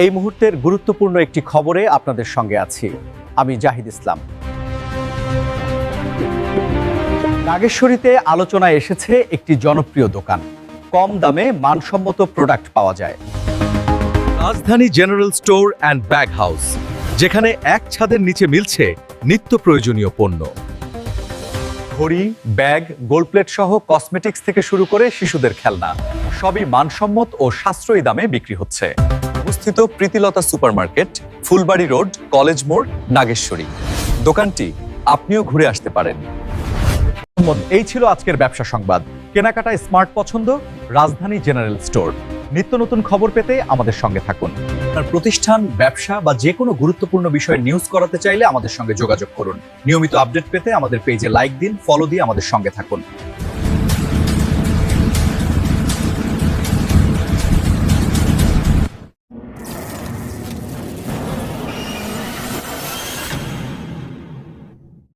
এই মুহূর্তের গুরুত্বপূর্ণ একটি খবরে আপনাদের সঙ্গে আছি আমি জাহিদ ইসলাম। নাগেশ্বরীতে আলোচনায় এসেছে একটি জনপ্রিয় দোকান, কম দামে মানসম্মত প্রোডাক্ট পাওয়া যায়। রাজধানী general store and bag house, যেখানে এক ছাদের নিচে মিলছে নিত্য প্রয়োজনীয় পণ্য। ঘড়ি, ব্যাগ, গোল্ড প্লেট সহ কসমেটিক্স থেকে শুরু করে শিশুদের খেলনা সবই মানসম্মত ও সাশ্রয়ী দামে বিক্রি হচ্ছে। অবস্থিত Pritilata supermarket, Phulbari road, college মোড়, নাগেশ্বরী। দোকানটি আপনিও ঘুরে আসতে পারেন। এই ছিল আজকের ব্যবসা সংবাদ। কেনাকাটায় স্মার্ট পছন্দ, রাজধানী জেনারেল স্টোর। নিত্য নতুন খবর পেতে আমাদের সঙ্গে থাকুন। আপনার প্রতিষ্ঠান, ব্যবসা বা যে কোনো গুরুত্বপূর্ণ বিষয়ে নিউজ করাতে চাইলে আমাদের সঙ্গে যোগাযোগ করুন। নিয়মিত আপডেট পেতে আমাদের পেজে লাইক দিন, ফলো দিয়ে আমাদের সঙ্গে থাকুন।